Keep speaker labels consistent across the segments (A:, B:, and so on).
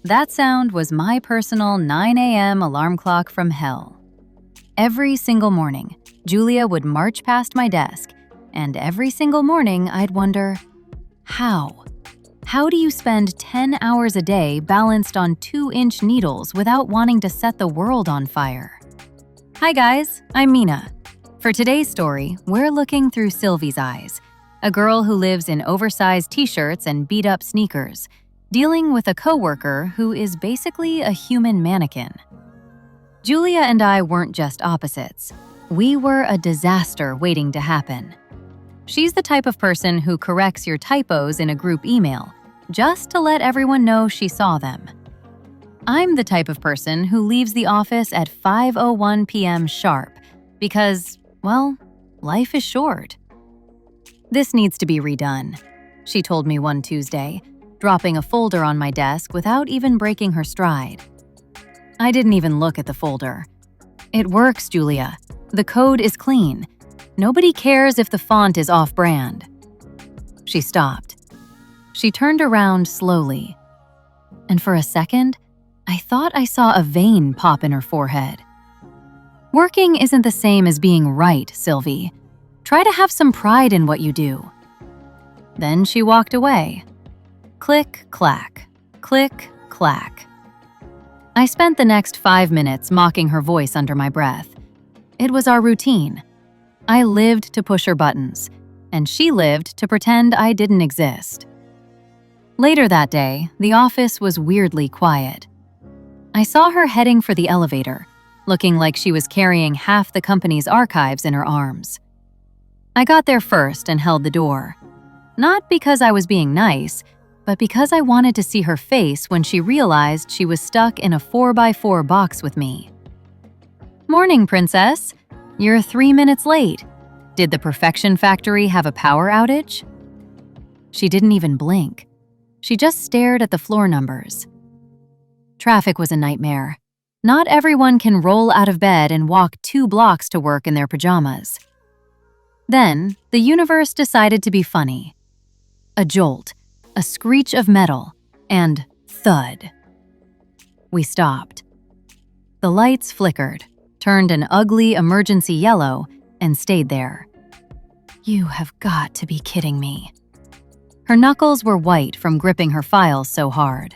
A: That sound was my personal 9 a.m. alarm clock from hell. Every single morning, Julia would march past my desk, and every single morning I'd wonder, how? How do you spend 10 hours a day balanced on 2-inch needles without wanting to set the world on fire? Hi guys, I'm Mina. For today's story, we're looking through Sylvie's eyes, a girl who lives in oversized t-shirts and beat-up sneakers, dealing with a coworker who is basically a human mannequin. Julia and I weren't just opposites. We were a disaster waiting to happen. She's the type of person who corrects your typos in a group email, just to let everyone know she saw them. I'm the type of person who leaves the office at 5:01 p.m. sharp because, well, life is short. This needs to be redone, she told me one Tuesday, dropping a folder on my desk without even breaking her stride. I didn't even look at the folder. It works, Julia. The code is clean. Nobody cares if the font is off-brand. She stopped. She turned around slowly. And for a second, I thought I saw a vein pop in her forehead. Working isn't the same as being right, Sylvie. Try to have some pride in what you do. Then she walked away. Click, clack. Click, clack. I spent the next 5 minutes mocking her voice under my breath. It was our routine. I lived to push her buttons, and she lived to pretend I didn't exist. Later that day, the office was weirdly quiet. I saw her heading for the elevator, looking like she was carrying half the company's archives in her arms. I got there first and held the door. Not because I was being nice, but because I wanted to see her face when she realized she was stuck in a 4x4 box with me. "Morning, princess. You're 3 minutes late. Did the Perfection Factory have a power outage?" She didn't even blink. She just stared at the floor numbers. Traffic was a nightmare. Not everyone can roll out of bed and walk 2 blocks to work in their pajamas. Then, the universe decided to be funny. A jolt, a screech of metal, and thud. We stopped. The lights flickered, turned an ugly emergency yellow, and stayed there. "You have got to be kidding me." Her knuckles were white from gripping her files so hard.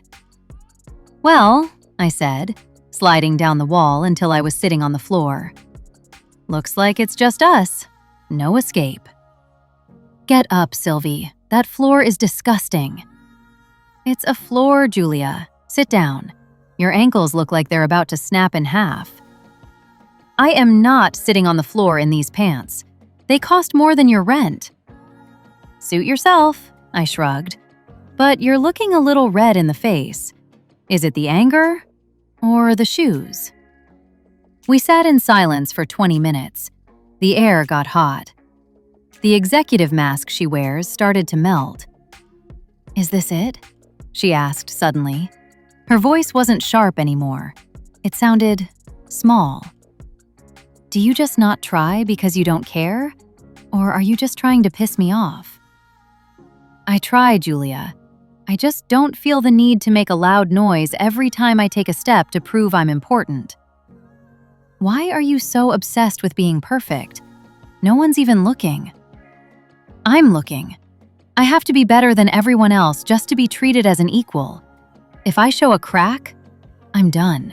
A: "Well," I said, sliding down the wall until I was sitting on the floor. "Looks like it's just us. No escape." "Get up, Sylvie. That floor is disgusting." "It's a floor, Julia. Sit down. Your ankles look like they're about to snap in half." "I am not sitting on the floor in these pants. They cost more than your rent." "Suit yourself," I shrugged. "But you're looking a little red in the face. Is it the anger or the shoes?" We sat in silence for 20 minutes. The air got hot. The executive mask she wears started to melt. "Is this it?" she asked suddenly. Her voice wasn't sharp anymore. It sounded small. "Do you just not try because you don't care? Or are you just trying to piss me off?" "I try, Julia. I just don't feel the need to make a loud noise every time I take a step to prove I'm important." "Why are you so obsessed with being perfect? No one's even looking." "I'm looking. I have to be better than everyone else just to be treated as an equal. If I show a crack, I'm done."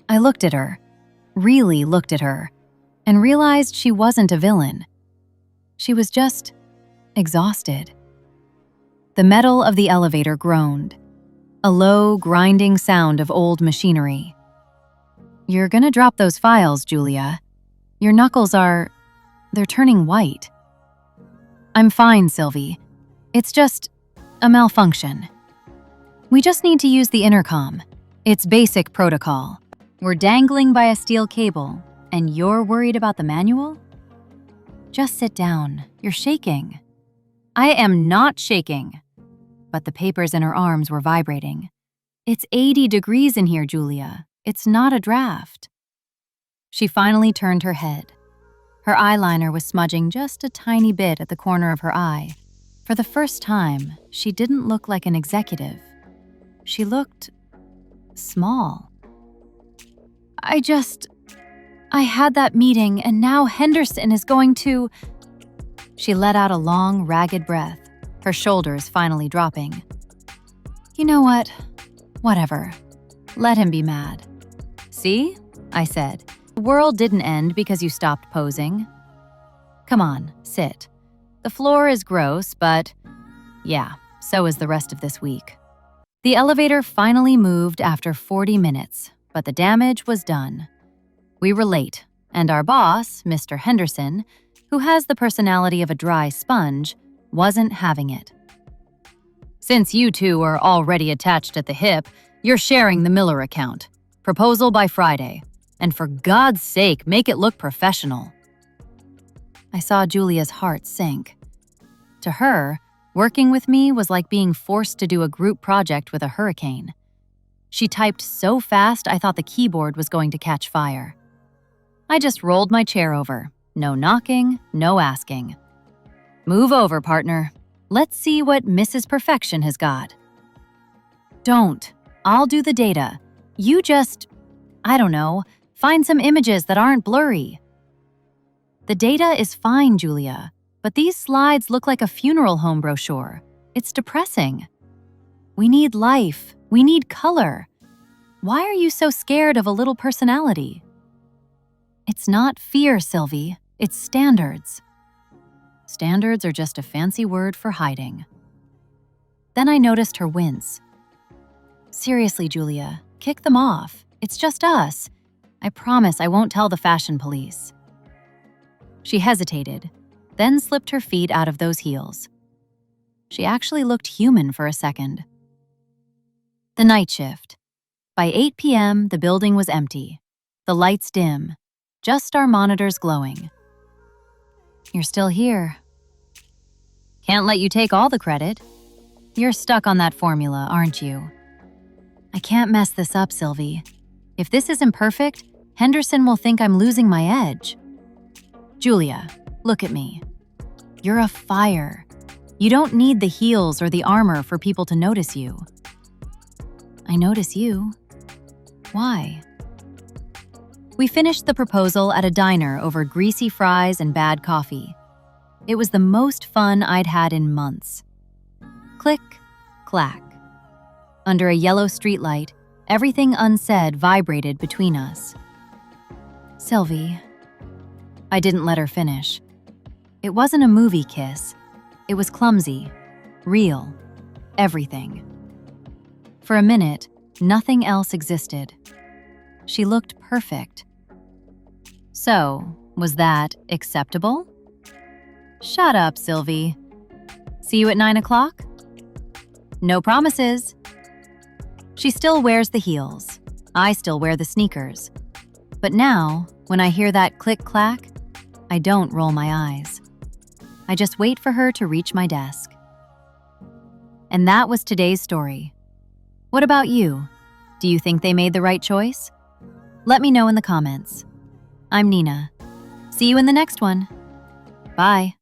A: I looked at her, really looked at her, and realized she wasn't a villain. She was just exhausted. The metal of the elevator groaned, a low, grinding sound of old machinery. "You're gonna drop those files, Julia. Your knuckles they're turning white." "I'm fine, Sylvie. It's just a malfunction. We just need to use the intercom. It's basic protocol. We're dangling by a steel cable, and you're worried about the manual?" "Just sit down. You're shaking." "I am not shaking." But the papers in her arms were vibrating. "It's 80 degrees in here, Julia. It's not a draft." She finally turned her head. Her eyeliner was smudging just a tiny bit at the corner of her eye. For the first time, she didn't look like an executive. She looked small. I had that meeting, and now Henderson is going to... She let out a long, ragged breath, her shoulders finally dropping. You know what? Whatever. Let him be mad. See? I said. The world didn't end because you stopped posing. Come on, sit. The floor is gross, but yeah, so is the rest of this week. The elevator finally moved after 40 minutes, but the damage was done. We were late, and our boss, Mr. Henderson, who has the personality of a dry sponge, wasn't having it. Since you two are already attached at the hip, you're sharing the Miller account. Proposal by Friday. And for God's sake, make it look professional. I saw Julia's heart sink. To her, working with me was like being forced to do a group project with a hurricane. She typed so fast I thought the keyboard was going to catch fire. I just rolled my chair over. No knocking, no asking. Move over, partner. Let's see what Mrs. Perfection has got. Don't. I'll do the data. You just, I don't know, find some images that aren't blurry. The data is fine, Julia, but these slides look like a funeral home brochure. It's depressing. We need life. We need color. Why are you so scared of a little personality? It's not fear, Sylvie. It's standards. Standards are just a fancy word for hiding. Then I noticed her wince. Seriously, Julia, kick them off. It's just us. I promise I won't tell the fashion police. She hesitated, then slipped her feet out of those heels. She actually looked human for a second. The night shift. By 8 p.m., the building was empty. The lights dim, just our monitors glowing. You're still here. Can't let you take all the credit. You're stuck on that formula, aren't you? I can't mess this up, Sylvie. If this isn't perfect, Henderson will think I'm losing my edge. Julia, look at me. You're a fire. You don't need the heels or the armor for people to notice you. I notice you. Why? We finished the proposal at a diner over greasy fries and bad coffee. It was the most fun I'd had in months. Click, clack. Under a yellow streetlight, everything unsaid vibrated between us. Sylvie. I didn't let her finish. It wasn't a movie kiss. It was clumsy, real, everything. For a minute, nothing else existed. She looked perfect. So, was that acceptable? Shut up, Sylvie. See you at 9 o'clock? No promises. She still wears the heels. I still wear the sneakers. But now, when I hear that click-clack, I don't roll my eyes. I just wait for her to reach my desk. And that was today's story. What about you? Do you think they made the right choice? Let me know in the comments. I'm Nina. See you in the next one. Bye.